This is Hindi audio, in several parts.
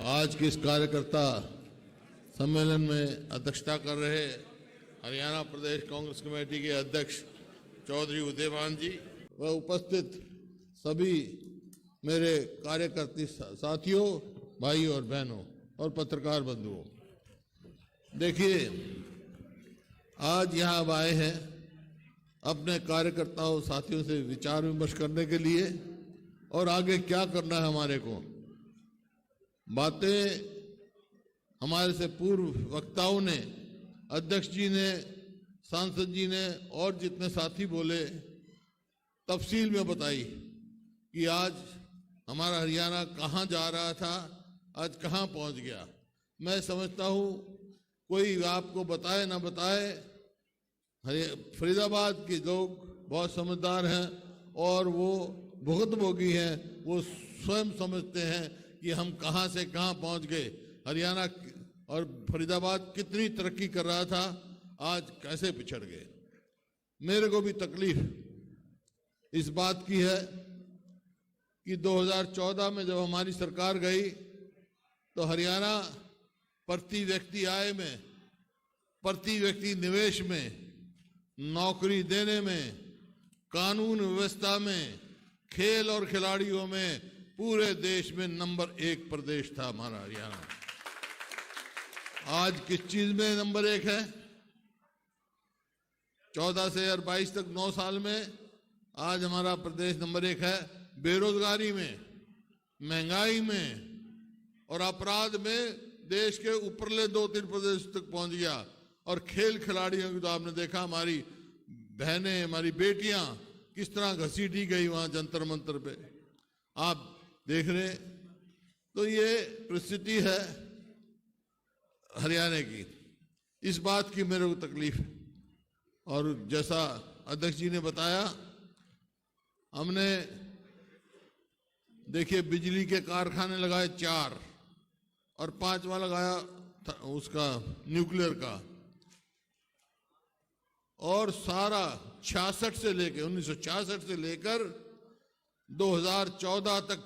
आज के इस कार्यकर्ता सम्मेलन में अध्यक्षता कर रहे हरियाणा प्रदेश कांग्रेस कमेटी के अध्यक्ष चौधरी उदयभान जी व उपस्थित सभी मेरे कार्यकर्ता साथियों, भाई और बहनों और पत्रकार बंधुओं, देखिए आज यहाँ अब आए हैं अपने कार्यकर्ताओं साथियों से विचार विमर्श करने के लिए और आगे क्या करना है हमारे को। बातें हमारे से पूर्व वक्ताओं ने, अध्यक्ष जी ने, सांसद जी ने और जितने साथी बोले तफसील में बताई कि आज हमारा हरियाणा कहाँ जा रहा था, आज कहाँ पहुँच गया। मैं समझता हूँ कोई आपको बताए ना बताए, फरीदाबाद के लोग बहुत समझदार हैं और वो भुगतभोगी हैं। वो स्वयं समझते हैं कि हम कहाँ से कहाँ पहुँच गए। हरियाणा और फरीदाबाद कितनी तरक्की कर रहा था, आज कैसे पिछड़ गए। मेरे को भी तकलीफ इस बात की है कि 2014 में जब हमारी सरकार गई तो हरियाणा प्रति व्यक्ति आय में, प्रति व्यक्ति निवेश में, नौकरी देने में, कानून व्यवस्था में, खेल और खिलाड़ियों में पूरे देश में नंबर 1 प्रदेश था हमारा हरियाणा। आज किस चीज में नंबर 1 है? 14 से और 22 तक 9 साल में आज हमारा प्रदेश नंबर 1 है। बेरोजगारी में, महंगाई में और अपराध में देश के ऊपरले 2-3 प्रदेश तक पहुंच गया। और खेल खिलाड़ियों की तो आपने देखा, हमारी बहनें, हमारी बेटियां किस तरह घसीटी गई वहां जंतर मंतर पे, आप देख रहे। तो ये परिस्थिति है हरियाणा की। इस बात की मेरे को तकलीफ है। और जैसा अध्यक्ष जी ने बताया, हमने देखिए बिजली के कारखाने लगाए 4 और 5वां लगाया उसका न्यूक्लियर का। और सारा 66 से लेकर 1966 से लेकर 2014 तक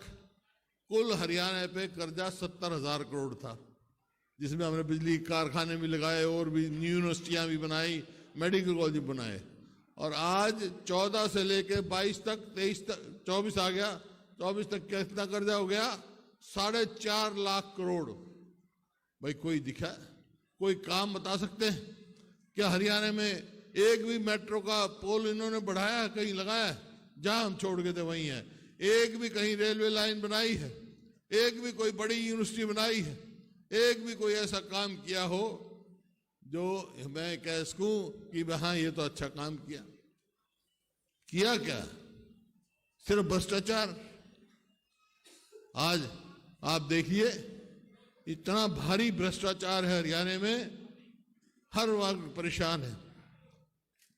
कुल हरियाणा पे कर्जा 70,000 करोड़ था, जिसमें हमने बिजली कारखाने भी लगाए और भी यूनिवर्सिटियां भी बनाई, मेडिकल कॉलेज बनाए। और आज 14 से लेकर 22 तक, 23 तक, 24 आ गया, 24 तक कितना कर्जा हो गया? 4.5 लाख करोड़। भाई कोई दिखा, कोई काम बता सकते हैं क्या? हरियाणा में एक भी मेट्रो का पोल इन्होंने बढ़ाया, कहीं लगाया? जहां हम छोड़ गए थे वहीं है। एक भी कहीं रेलवे लाइन बनाई है? एक भी कोई बड़ी यूनिवर्सिटी बनाई है? एक भी कोई ऐसा काम किया हो जो मैं कह सकूं कि हाँ ये तो अच्छा काम किया? किया क्या? सिर्फ भ्रष्टाचार। आज आप देखिए इतना भारी भ्रष्टाचार है हरियाणा में, हर वर्ग परेशान है।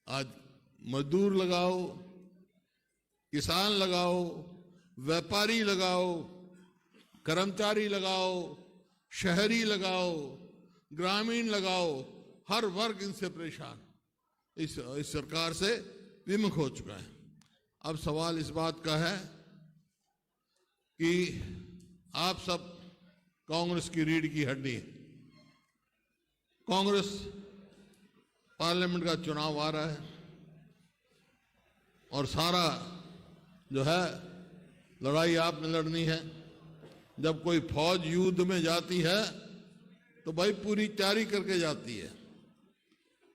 आज मजदूर लगाओ, किसान लगाओ, व्यापारी लगाओ, कर्मचारी लगाओ, शहरी लगाओ, ग्रामीण लगाओ, हर वर्ग इनसे परेशान, इस सरकार से विमुख हो चुका है। अब सवाल इस बात का है कि आप सब कांग्रेस की रीढ़ की हड्डी। कांग्रेस पार्लियामेंट का चुनाव आ रहा है और सारा जो है लड़ाई आपने लड़नी है। जब कोई फौज युद्ध में जाती है तो भाई पूरी तैयारी करके जाती है,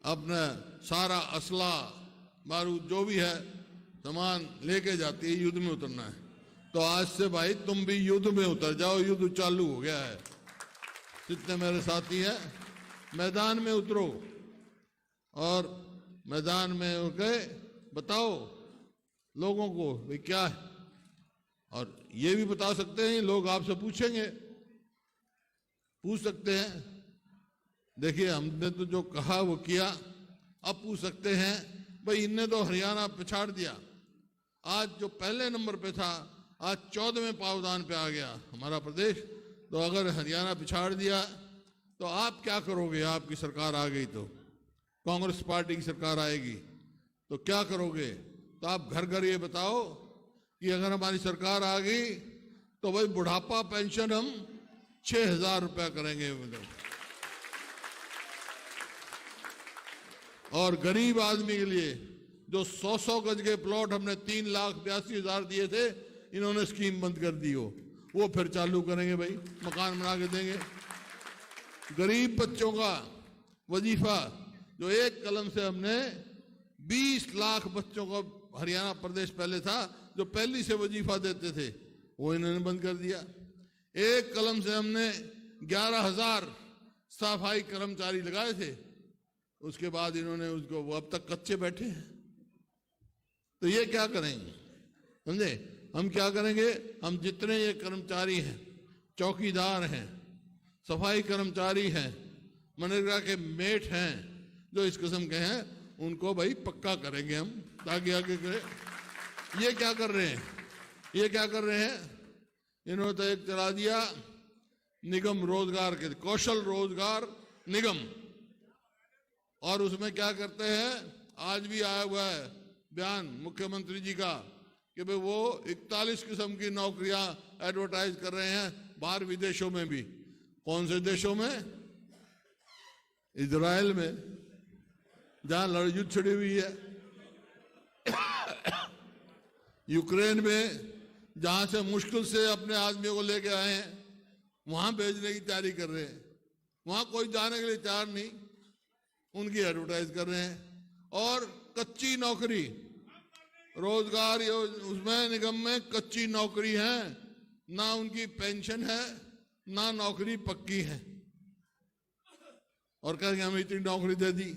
अपना सारा असला बारूद जो भी है सामान लेके जाती है, युद्ध में उतरना है। तो आज से भाई तुम भी युद्ध में उतर जाओ, युद्ध चालू हो गया है। जितने मेरे साथी हैं मैदान में उतरो और मैदान में उठे बताओ लोगों को भाई क्या है। और ये भी बता सकते हैं, लोग आपसे पूछेंगे, पूछ सकते हैं। देखिए हमने तो जो कहा वो किया। अब पूछ सकते हैं भाई इनने तो हरियाणा पिछाड़ दिया, आज जो पहले नंबर पे था आज 14वें पावदान पे आ गया हमारा प्रदेश। तो अगर हरियाणा पिछाड़ दिया तो आप क्या करोगे? आपकी सरकार आ गई तो, कांग्रेस पार्टी की सरकार आएगी तो क्या करोगे? तो आप घर घर ये बताओ कि अगर हमारी सरकार आ गई तो भाई बुढ़ापा पेंशन हम 6,000 रुपया करेंगे। और गरीब आदमी के लिए जो 100-100 गज के प्लॉट हमने 3,82,000 दिए थे, इन्होंने स्कीम बंद कर दी हो, वो फिर चालू करेंगे भाई, मकान बना के देंगे। गरीब बच्चों का वजीफा जो एक कलम से हमने 20 लाख बच्चों को, हरियाणा प्रदेश पहले था जो पहली से वजीफा देते थे, वो इन्होंने बंद कर दिया। एक कलम से हमने 11,000 सफाई कर्मचारी लगाए थे, उसके बाद इन्होंने उसको, वो अब तक कच्चे बैठे हैं। तो ये क्या करेंगे, समझे? हम क्या करेंगे? हम जितने ये कर्मचारी हैं, चौकीदार हैं, सफाई कर्मचारी हैं, मनरेगा के मेट हैं, जो इस किस्म के हैं, उनको भाई पक्का करेंगे हम, ताकि आगे करें। ये क्या कर रहे हैं? ये क्या कर रहे हैं? इन्होंने तो एक चला दिया निगम रोजगार के, कौशल रोजगार निगम, और उसमें क्या करते हैं, आज भी आया हुआ है बयान मुख्यमंत्री जी का कि भाई वो 41 किस्म की नौकरियां एडवर्टाइज कर रहे हैं बाहर विदेशों में भी। कौन से देशों में? इजराइल में, जहां लड़ाई छिड़ी हुई है, यूक्रेन में, जहां से मुश्किल से अपने आदमियों को लेके आए हैं, वहां भेजने की तैयारी कर रहे हैं। वहां कोई जाने के लिए तैयार नहीं, उनकी एडवर्टाइज कर रहे हैं। और कच्ची नौकरी, रोजगार उसमें निगम में कच्ची नौकरी है, ना उनकी पेंशन है, ना नौकरी पक्की है, और कहेंगे हमें इतनी नौकरी दे दी,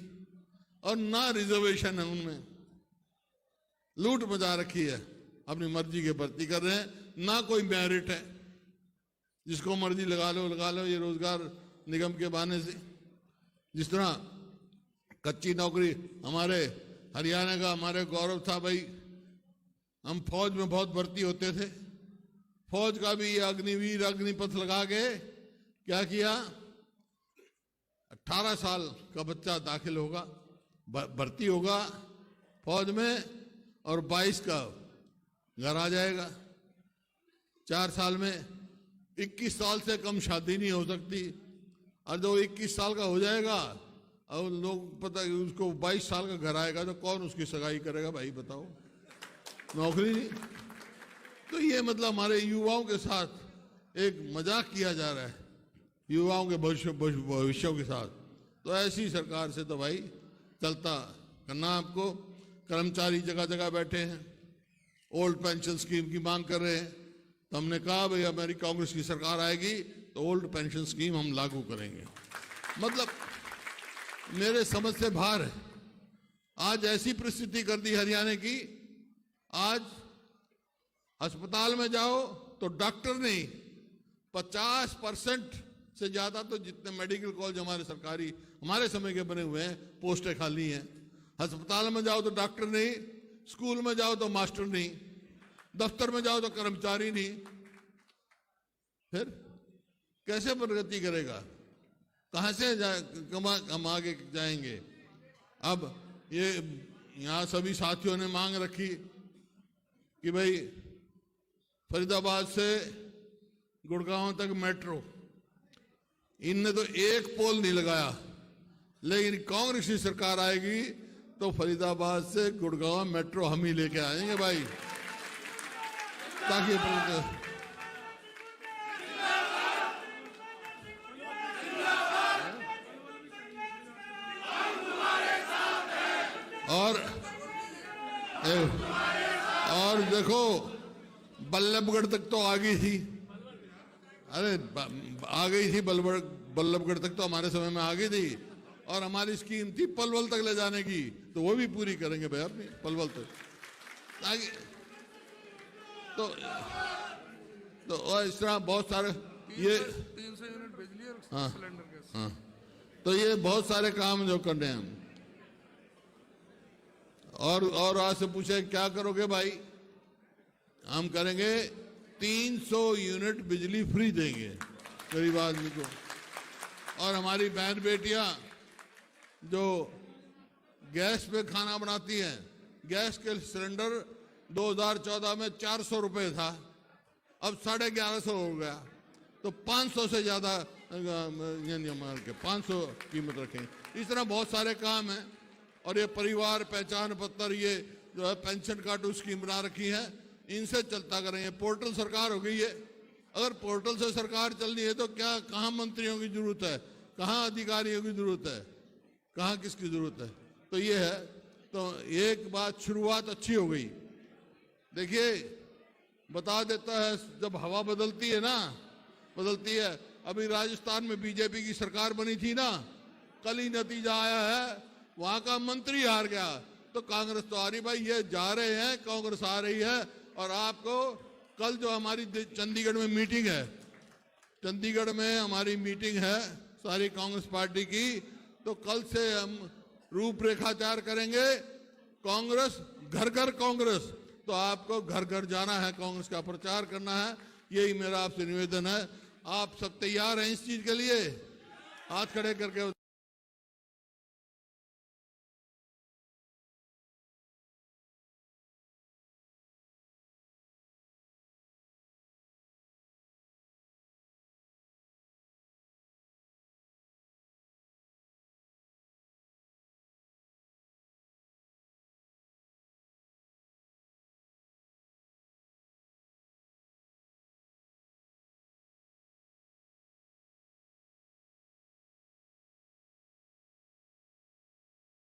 और ना रिजर्वेशन है उनमें। लूट मचा रखी है, अपनी मर्जी के भर्ती कर रहे हैं, ना कोई मेरिट है, जिसको मर्जी लगा लो ये रोजगार निगम के बहाने से। जिस तरह कच्ची नौकरी, हमारे हरियाणा का हमारे गौरव था भाई, हम फौज में बहुत भर्ती होते थे, फौज का भी ये अग्निवीर अग्निपथ लगा के क्या किया, 18 साल का बच्चा दाखिल होगा, भर्ती होगा फौज में, और 22 का घर आ जाएगा। 4 साल में 21 साल से कम शादी नहीं हो सकती, और जो 21 साल का हो जाएगा, और लोग पता है उसको 22 साल का घर आएगा, तो कौन उसकी सगाई करेगा भाई बताओ? नौकरी नहीं। तो ये मतलब हमारे युवाओं के साथ एक मजाक किया जा रहा है, युवाओं के भविष्यों के साथ। तो ऐसी सरकार से तो भाई चलता करना आपको। कर्मचारी जगह जगह बैठे हैं, ओल्ड पेंशन स्कीम की मांग कर रहे हैं, तो हमने कहा भाई हमारी कांग्रेस की सरकार आएगी तो ओल्ड पेंशन स्कीम हम लागू करेंगे। मतलब मेरे समझ से बाहर है। आज ऐसी परिस्थिति कर दी हरियाणा की, आज अस्पताल में जाओ तो डॉक्टर नहीं, 50% से ज्यादा तो जितने मेडिकल कॉलेज हमारे सरकारी हमारे समय के बने हुए हैं, पोस्टें खाली हैं। अस्पताल में जाओ तो डॉक्टर नहीं, स्कूल में जाओ तो मास्टर नहीं, दफ्तर में जाओ तो कर्मचारी नहीं। फिर कैसे प्रगति करेगा? कहां से हम आगे जाएंगे? अब ये यहां सभी साथियों ने मांग रखी कि भाई फरीदाबाद से गुड़गांव तक मेट्रो, इनने तो एक पोल नहीं लगाया, लेकिन कांग्रेस की सरकार आएगी तो फरीदाबाद से गुड़गांव मेट्रो हम ही लेके आएंगे भाई, ताकि और देखो बल्लभगढ़ तक तो आ गई थी, अरे आ गई थी, बल्लभगढ़ तक तो हमारे समय में आ गई थी, और हमारी स्कीम थी पलवल तक ले जाने की, तो वो भी पूरी करेंगे भाई अपनी पलवल तक। आगे तो और इस तरह बहुत सारे ये 300 यूनिट बिजली और हाँ, सिलेंडर गैस। हाँ, तो ये बहुत सारे काम जो करने हैं हम। और आज से पूछे क्या करोगे भाई? हम करेंगे 300 यूनिट बिजली फ्री देंगे गरीब आदमी को। और हमारी बहन बेटियां जो गैस पे खाना बनाती हैं, गैस के सिलेंडर 2014 में 400 रुपए था, अब 1150 हो गया। तो तो 500 से ज़्यादा यानी माल के 500 कीमत रखेंगे। इस तरह बहुत सारे काम हैं। और ये परिवार पहचान पत्र, ये जो है पेंशन कार्ड स्कीम बना रखी है, इनसे चलता करेंगे। पोर्टल सरकार हो गई है। अगर पोर्टल से सरकार चलनी है तो क्या, कहाँ मंत्रियों की जरूरत है, कहाँ अधिकारियों की जरूरत है, कहाँ किसकी जरूरत है? तो ये है। तो एक बात, शुरुआत अच्छी हो गई। देखिए, बता देता है, जब हवा बदलती है ना, बदलती है। अभी राजस्थान में बीजेपी की सरकार बनी थी ना, कल ही नतीजा आया है, वहां का मंत्री हार गया। तो कांग्रेस तो आ रही, भाई ये जा रहे हैं, कांग्रेस आ रही है। और आपको कल जो हमारी चंडीगढ़ में मीटिंग है, चंडीगढ़ में हमारी मीटिंग है सारी कांग्रेस पार्टी की, तो कल से हम रूपरेखाचार करेंगे। कांग्रेस घर घर कांग्रेस, तो आपको घर घर जाना है, कांग्रेस का प्रचार करना है। यही मेरा आपसे निवेदन है। आप सब तैयार हैं इस चीज के लिए? हाथ खड़े करके